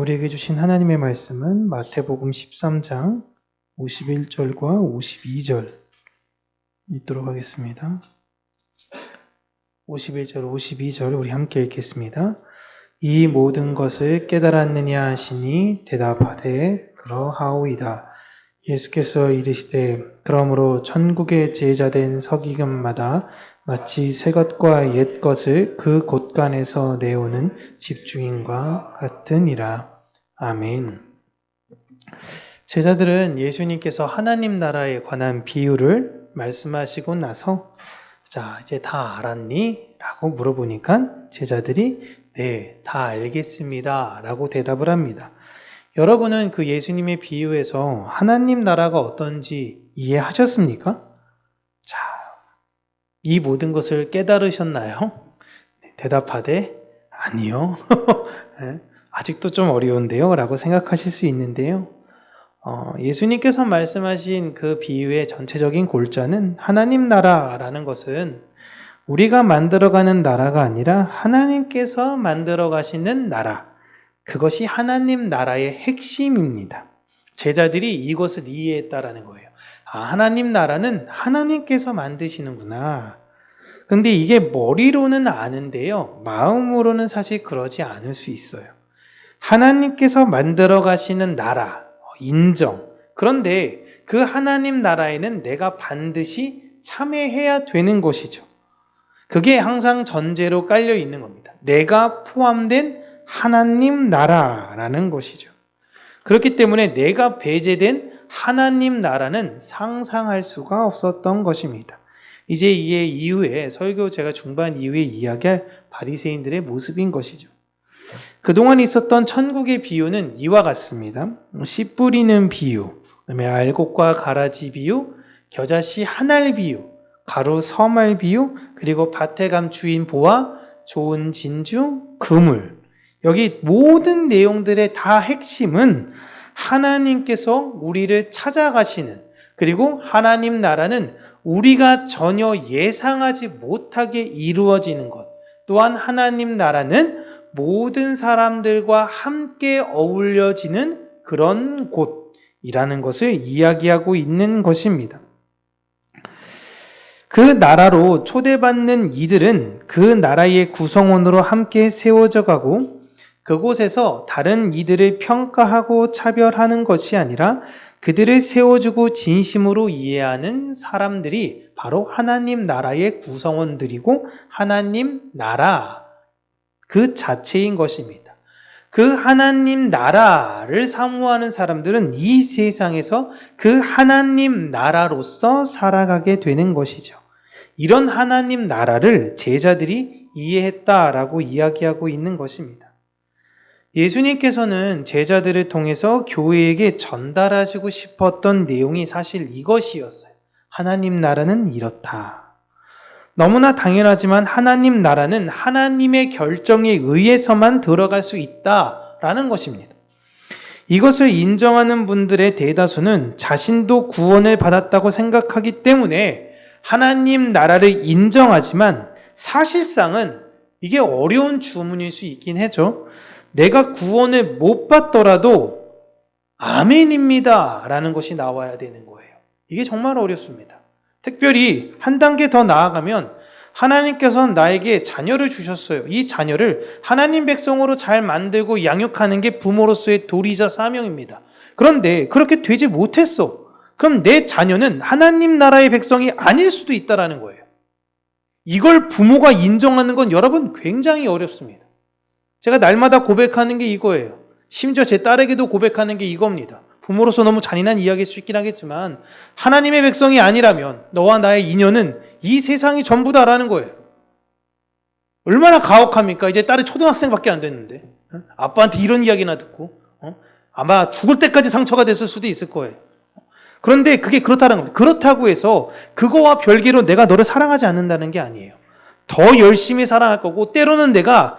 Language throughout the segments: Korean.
우리에게 주신 하나님의 말씀은 마태복음 13장 51절과 52절 읽도록 하겠습니다. 51절, 52절 우리 함께 읽겠습니다. 이 모든 것을 깨달았느냐 하시니 대답하되 그러하오이다. 예수께서 이르시되 그러므로 천국의 제자된 서기관마다 마치 새 것과 옛 것을 그 곳간에서 내오는 집주인과 같으니라. 아멘. 제자들은 예수님께서 하나님 나라에 관한 비유를 말씀하시고 나서 자, 이제 다 알았니? 라고 물어보니까 제자들이 네, 다 알겠습니다. 라고 대답을 합니다. 여러분은 그 예수님의 비유에서 하나님 나라가 어떤지 이해하셨습니까? 자, 이 모든 것을 깨달으셨나요? 대답하되 아니요. 아직도 좀 어려운데요? 라고 생각하실 수 있는데요. 예수님께서 말씀하신 그 비유의 전체적인 골자는 하나님 나라라는 것은 우리가 만들어가는 나라가 아니라 하나님께서 만들어 가시는 나라, 그것이 하나님 나라의 핵심입니다. 제자들이 이것을 이해했다라는 거예요. 아, 하나님 나라는 하나님께서 만드시는구나. 근데 이게 머리로는 아는데요, 마음으로는 사실 그러지 않을 수 있어요. 하나님께서 만들어 가시는 나라, 인정. 그런데 그 하나님 나라에는 내가 반드시 참여해야 되는 것이죠. 그게 항상 전제로 깔려 있는 겁니다. 내가 포함된 하나님 나라라는 것이죠. 그렇기 때문에 내가 배제된 하나님 나라는 상상할 수가 없었던 것입니다. 이제 이 이후에 설교 제가 중반 이후에 이야기할 바리새인들의 모습인 것이죠. 그동안 있었던 천국의 비유는 이와 같습니다. 씨 뿌리는 비유, 그다음에 알곡과 가라지 비유, 겨자씨 한 알 비유, 가루 섬알 비유, 그리고 밭에 감추인 보화, 좋은 진주, 그물. 여기 모든 내용들의 다 핵심은 하나님께서 우리를 찾아가시는, 그리고 하나님 나라는 우리가 전혀 예상하지 못하게 이루어지는 것, 또한 하나님 나라는 모든 사람들과 함께 어울려지는 그런 곳이라는 것을 이야기하고 있는 것입니다. 그 나라로 초대받는 이들은 그 나라의 구성원으로 함께 세워져 가고 그곳에서 다른 이들을 평가하고 차별하는 것이 아니라 그들을 세워주고 진심으로 이해하는 사람들이 바로 하나님 나라의 구성원들이고 하나님 나라 그 자체인 것입니다. 그 하나님 나라를 사모하는 사람들은 이 세상에서 그 하나님 나라로서 살아가게 되는 것이죠. 이런 하나님 나라를 제자들이 이해했다라고 이야기하고 있는 것입니다. 예수님께서는 제자들을 통해서 교회에게 전달하시고 싶었던 내용이 사실 이것이었어요. 하나님 나라는 이렇다. 너무나 당연하지만 하나님 나라는 하나님의 결정에 의해서만 들어갈 수 있다라는 것입니다. 이것을 인정하는 분들의 대다수는 자신도 구원을 받았다고 생각하기 때문에 하나님 나라를 인정하지만 사실상은 이게 어려운 주문일 수 있긴 하죠. 내가 구원을 못 받더라도 아멘입니다 라는 것이 나와야 되는 거예요. 이게 정말 어렵습니다. 특별히 한 단계 더 나아가면 하나님께서는 나에게 자녀를 주셨어요. 이 자녀를 하나님 백성으로 잘 만들고 양육하는 게 부모로서의 도리자 사명입니다. 그런데 그렇게 되지 못했어. 그럼 내 자녀는 하나님 나라의 백성이 아닐 수도 있다는 거예요. 이걸 부모가 인정하는 건 여러분 굉장히 어렵습니다. 제가 날마다 고백하는 게 이거예요. 심지어 제 딸에게도 고백하는 게 이겁니다. 부모로서 너무 잔인한 이야기일 수 있긴 하겠지만 하나님의 백성이 아니라면 너와 나의 인연은 이 세상이 전부다라는 거예요. 얼마나 가혹합니까? 이제 딸이 초등학생밖에 안 됐는데 아빠한테 이런 이야기나 듣고 아마 죽을 때까지 상처가 됐을 수도 있을 거예요. 그런데 그게 그렇다는 겁니다. 그렇다고 해서 그거와 별개로 내가 너를 사랑하지 않는다는 게 아니에요. 더 열심히 사랑할 거고 때로는 내가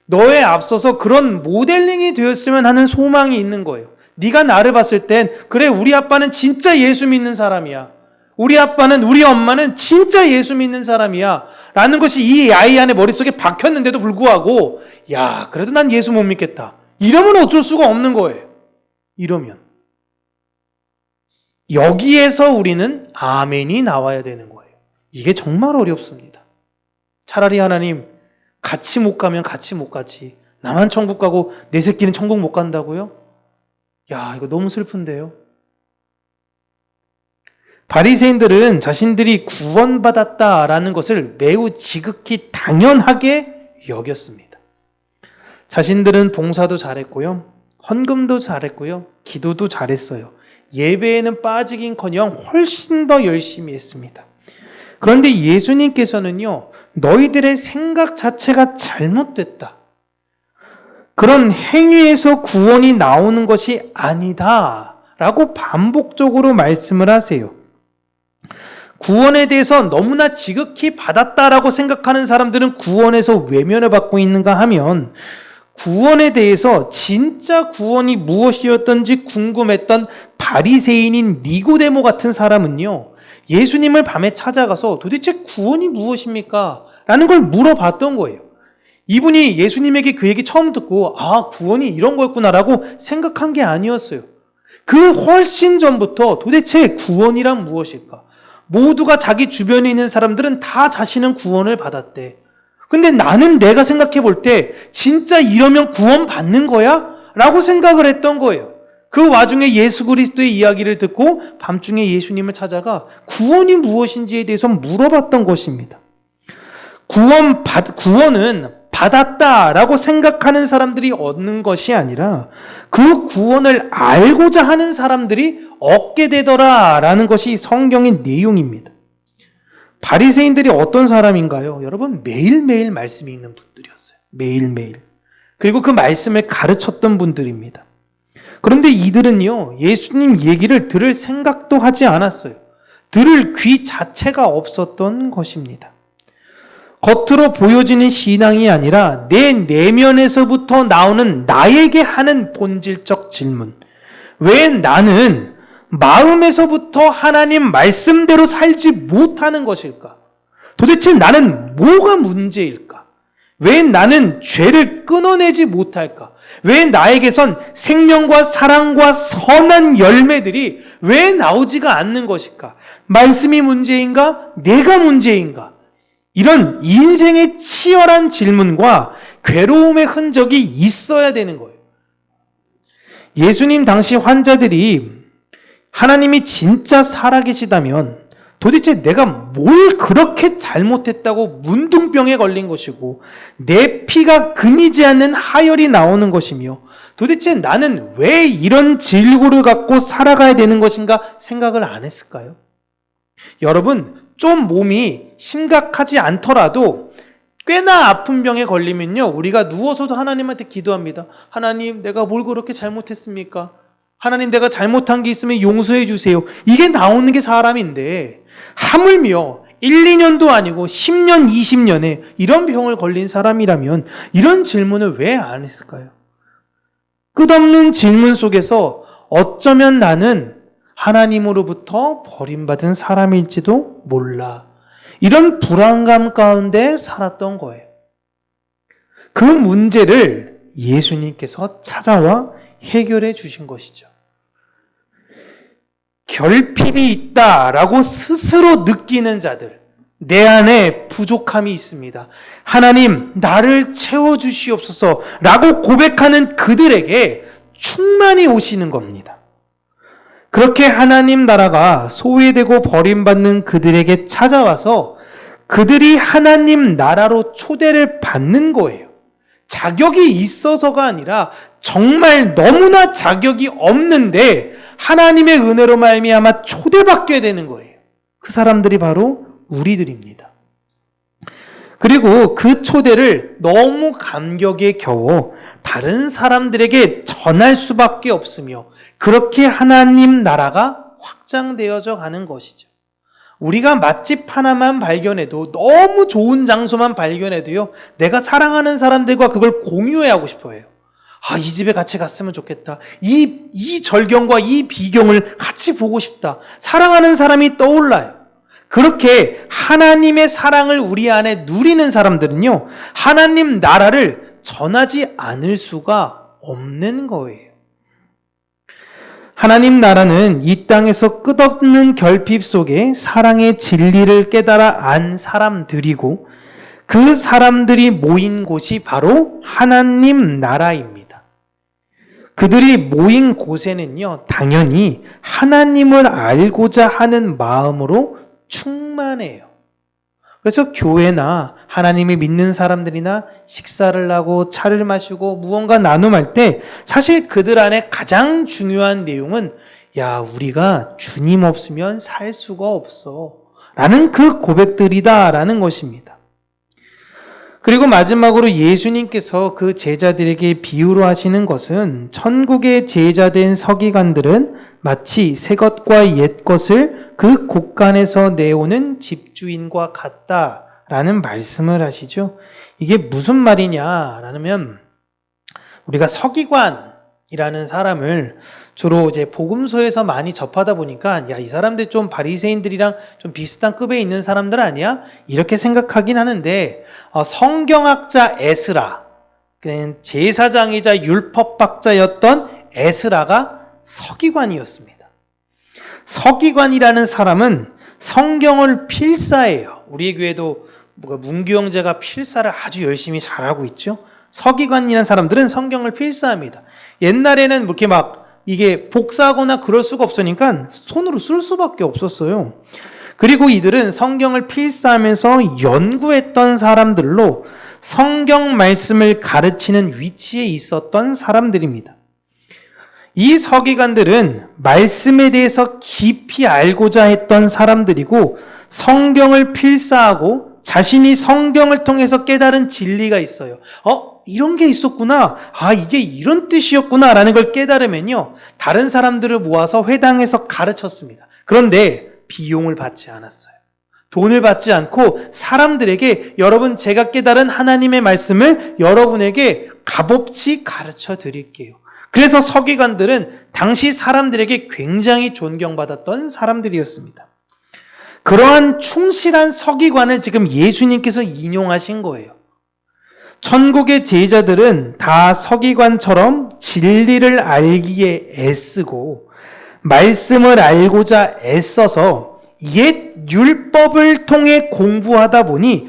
너에 앞서서 그런 모델링이 되었으면 하는 소망이 있는 거예요. 네가 나를 봤을 땐 그래 우리 아빠는 진짜 예수 믿는 사람이야. 우리 아빠는 우리 엄마는 진짜 예수 믿는 사람이야 라는 것이 이 아이 안에 머릿속에 박혔는데도 불구하고 야 그래도 난 예수 못 믿겠다. 이러면 어쩔 수가 없는 거예요. 이러면. 여기에서 우리는 아멘이 나와야 되는 거예요. 이게 정말 어렵습니다. 차라리 하나님, 같이 못 가면 같이 못 가지. 나만 천국 가고 내 새끼는 천국 못 간다고요? 야, 이거 너무 슬픈데요. 바리새인들은 자신들이 구원받았다라는 것을 매우 지극히 당연하게 여겼습니다. 자신들은 봉사도 잘했고요. 헌금도 잘했고요. 기도도 잘했어요. 예배에는 빠지긴커녕 훨씬 더 열심히 했습니다. 그런데 예수님께서는요, 너희들의 생각 자체가 잘못됐다. 그런 행위에서 구원이 나오는 것이 아니다. 라고 반복적으로 말씀을 하세요. 구원에 대해서 너무나 지극히 받았다라고 생각하는 사람들은 구원에서 외면을 받고 있는가 하면, 구원에 대해서 진짜 구원이 무엇이었던지 궁금했던 바리새인인 니고데모 같은 사람은요, 예수님을 밤에 찾아가서 도대체 구원이 무엇입니까? 라는 걸 물어봤던 거예요. 이분이 예수님에게 그 얘기 처음 듣고 구원이 이런 거였구나라고 생각한 게 아니었어요. 그 훨씬 전부터 도대체 구원이란 무엇일까? 모두가 자기 주변에 있는 사람들은 다 자신은 구원을 받았대. 근데 나는 내가 생각해 볼 때 진짜 이러면 구원 받는 거야? 라고 생각을 했던 거예요. 그 와중에 예수 그리스도의 이야기를 듣고 밤중에 예수님을 찾아가 구원이 무엇인지에 대해서 물어봤던 것입니다. 구원은 받았다라고 생각하는 사람들이 얻는 것이 아니라 그 구원을 알고자 하는 사람들이 얻게 되더라라는 것이 성경의 내용입니다. 바리새인들이 어떤 사람인가요? 여러분, 매일매일 말씀이 있는 분들이었어요. 매일매일. 그리고 그 말씀을 가르쳤던 분들입니다. 그런데 이들은요, 예수님 얘기를 들을 생각도 하지 않았어요. 들을 귀 자체가 없었던 것입니다. 겉으로 보여지는 신앙이 아니라 내 내면에서부터 나오는 나에게 하는 본질적 질문. 왜 나는 마음에서부터 하나님 말씀대로 살지 못하는 것일까? 도대체 나는 뭐가 문제일까? 왜 나는 죄를 끊어내지 못할까? 왜 나에게선 생명과 사랑과 선한 열매들이 왜 나오지가 않는 것일까? 말씀이 문제인가? 내가 문제인가? 이런 인생의 치열한 질문과 괴로움의 흔적이 있어야 되는 거예요. 예수님 당시 환자들이 하나님이 진짜 살아계시다면 도대체 내가 뭘 그렇게 잘못했다고 문둥병에 걸린 것이고 내 피가 끊이지 않는 하혈이 나오는 것이며 도대체 나는 왜 이런 질고를 갖고 살아가야 되는 것인가 생각을 안 했을까요? 여러분, 좀 몸이 심각하지 않더라도 꽤나 아픈 병에 걸리면요, 우리가 누워서도 하나님한테 기도합니다. 하나님, 내가 뭘 그렇게 잘못했습니까? 하나님, 내가 잘못한 게 있으면 용서해 주세요. 이게 나오는 게 사람인데 하물며 1, 2년도 아니고 10년, 20년에 이런 병을 걸린 사람이라면 이런 질문을 왜 안 했을까요? 끝없는 질문 속에서 어쩌면 나는 하나님으로부터 버림받은 사람일지도 몰라. 이런 불안감 가운데 살았던 거예요. 그 문제를 예수님께서 찾아와 해결해 주신 것이죠. 결핍이 있다라고 스스로 느끼는 자들, 내 안에 부족함이 있습니다. 하나님, 나를 채워주시옵소서 라고 고백하는 그들에게 충만히 오시는 겁니다. 그렇게 하나님 나라가 소외되고 버림받는 그들에게 찾아와서 그들이 하나님 나라로 초대를 받는 거예요. 자격이 있어서가 아니라 정말 너무나 자격이 없는데 하나님의 은혜로 말미암아 초대받게 되는 거예요. 그 사람들이 바로 우리들입니다. 그리고 그 초대를 너무 감격에 겨워 다른 사람들에게 전할 수밖에 없으며 그렇게 하나님 나라가 확장되어져 가는 것이죠. 우리가 맛집 하나만 발견해도, 너무 좋은 장소만 발견해도요, 내가 사랑하는 사람들과 그걸 공유하고 싶어 해요. 이 집에 같이 갔으면 좋겠다. 이 절경과 이 비경을 같이 보고 싶다. 사랑하는 사람이 떠올라요. 그렇게 하나님의 사랑을 우리 안에 누리는 사람들은요, 하나님 나라를 전하지 않을 수가 없는 거예요. 하나님 나라는 이 땅에서 끝없는 결핍 속에 사랑의 진리를 깨달아 안 사람들이고 그 사람들이 모인 곳이 바로 하나님 나라입니다. 그들이 모인 곳에는요, 당연히 하나님을 알고자 하는 마음으로 충만해요. 그래서 교회나 하나님을 믿는 사람들이나 식사를 하고 차를 마시고 무언가 나눔할 때 사실 그들 안에 가장 중요한 내용은 야, 우리가 주님 없으면 살 수가 없어 라는 그 고백들이다라는 것입니다. 그리고 마지막으로 예수님께서 그 제자들에게 비유로 하시는 것은 천국의 제자된 서기관들은 마치 새 것과 옛 것을 그 곳간에서 내오는 집주인과 같다라는 말씀을 하시죠. 이게 무슨 말이냐라면 우리가 서기관이라는 사람을 주로 이제 복음서에서 많이 접하다 보니까 야, 이 사람들 좀 바리새인들이랑 좀 비슷한 급에 있는 사람들 아니야? 이렇게 생각하긴 하는데 성경학자 에스라, 제사장이자 율법학자였던 에스라가 서기관이었습니다. 서기관이라는 사람은 성경을 필사해요. 우리 교회도 문규 형제가 필사를 아주 열심히 잘하고 있죠. 서기관이라는 사람들은 성경을 필사합니다. 옛날에는 이렇게 막 이게 복사하거나 그럴 수가 없으니까 손으로 쓸 수밖에 없었어요. 그리고 이들은 성경을 필사하면서 연구했던 사람들로 성경 말씀을 가르치는 위치에 있었던 사람들입니다. 이 서기관들은 말씀에 대해서 깊이 알고자 했던 사람들이고 성경을 필사하고 자신이 성경을 통해서 깨달은 진리가 있어요. 이런 게 있었구나. 이게 이런 뜻이었구나. 라는 걸 깨달으면요, 다른 사람들을 모아서 회당에서 가르쳤습니다. 그런데 비용을 받지 않았어요. 돈을 받지 않고 사람들에게 여러분 제가 깨달은 하나님의 말씀을 여러분에게 값없이 가르쳐 드릴게요. 그래서 서기관들은 당시 사람들에게 굉장히 존경받았던 사람들이었습니다. 그러한 충실한 서기관을 지금 예수님께서 인용하신 거예요. 천국의 제자들은 다 서기관처럼 진리를 알기에 애쓰고 말씀을 알고자 애써서 옛 율법을 통해 공부하다 보니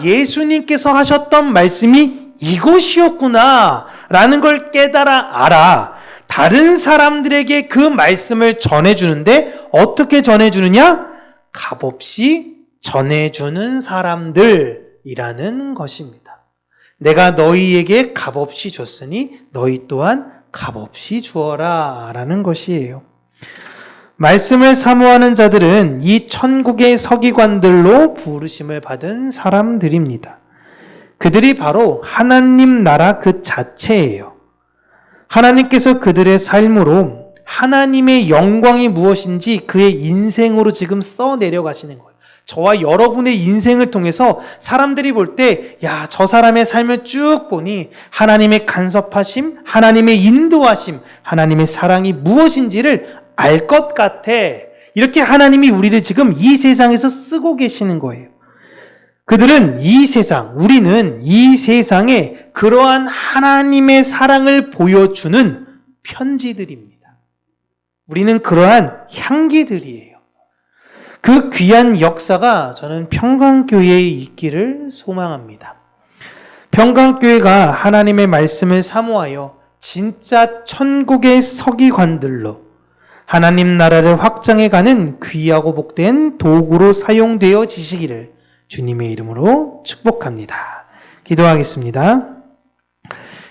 예수님께서 하셨던 말씀이 이것이었구나 라는 걸 깨달아 알아 다른 사람들에게 그 말씀을 전해주는데 어떻게 전해주느냐? 값없이 전해주는 사람들이라는 것입니다. 내가 너희에게 값없이 줬으니 너희 또한 값없이 주어라 라는 것이에요. 말씀을 사모하는 자들은 이 천국의 서기관들로 부르심을 받은 사람들입니다. 그들이 바로 하나님 나라 그 자체예요. 하나님께서 그들의 삶으로 하나님의 영광이 무엇인지 그의 인생으로 지금 써내려가시는 거예요. 저와 여러분의 인생을 통해서 사람들이 볼 때, 저 사람의 삶을 쭉 보니 하나님의 간섭하심, 하나님의 인도하심, 하나님의 사랑이 무엇인지를 알 것 같아. 이렇게 하나님이 우리를 지금 이 세상에서 쓰고 계시는 거예요. 그들은 우리는 이 세상에 그러한 하나님의 사랑을 보여주는 편지들입니다. 우리는 그러한 향기들이에요. 그 귀한 역사가 저는 평강교회에 있기를 소망합니다. 평강교회가 하나님의 말씀을 사모하여 진짜 천국의 서기관들로 하나님 나라를 확장해가는 귀하고 복된 도구로 사용되어지시기를 주님의 이름으로 축복합니다. 기도하겠습니다.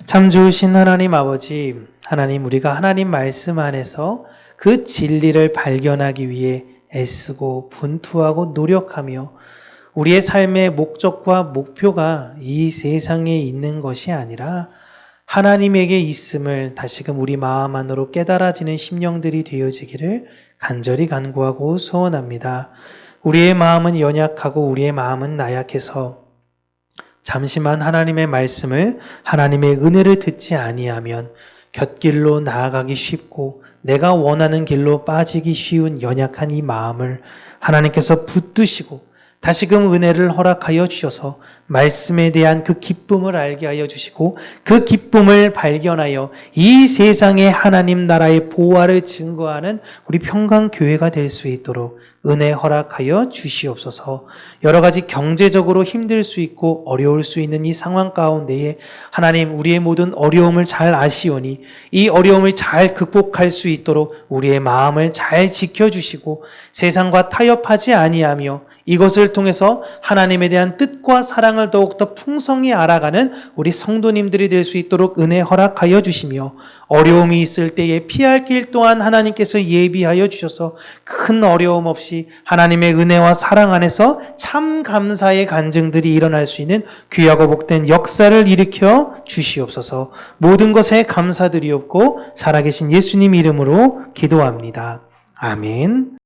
참 좋으신 하나님 아버지, 하나님 우리가 하나님 말씀 안에서 그 진리를 발견하기 위해 애쓰고 분투하고 노력하며 우리의 삶의 목적과 목표가 이 세상에 있는 것이 아니라 하나님에게 있음을 다시금 우리 마음 안으로 깨달아지는 심령들이 되어지기를 간절히 간구하고 소원합니다. 우리의 마음은 연약하고 우리의 마음은 나약해서 잠시만 하나님의 말씀을, 하나님의 은혜를 듣지 아니하면 곁길로 나아가기 쉽고 내가 원하는 길로 빠지기 쉬운 연약한 이 마음을 하나님께서 붙드시고 다시금 은혜를 허락하여 주셔서 말씀에 대한 그 기쁨을 알게 하여 주시고 그 기쁨을 발견하여 이 세상에 하나님 나라의 보화를 증거하는 우리 평강교회가 될 수 있도록 은혜 허락하여 주시옵소서. 여러 가지 경제적으로 힘들 수 있고 어려울 수 있는 이 상황 가운데에 하나님 우리의 모든 어려움을 잘 아시오니 이 어려움을 잘 극복할 수 있도록 우리의 마음을 잘 지켜주시고 세상과 타협하지 아니하며 이것을 통해서 하나님에 대한 뜻과 사랑을 더욱더 풍성히 알아가는 우리 성도님들이 될 수 있도록 은혜 허락하여 주시며 어려움이 있을 때에 피할 길 또한 하나님께서 예비하여 주셔서 큰 어려움 없이 하나님의 은혜와 사랑 안에서 참 감사의 간증들이 일어날 수 있는 귀하고 복된 역사를 일으켜 주시옵소서. 모든 것에 감사드리옵고 살아계신 예수님 이름으로 기도합니다. 아멘.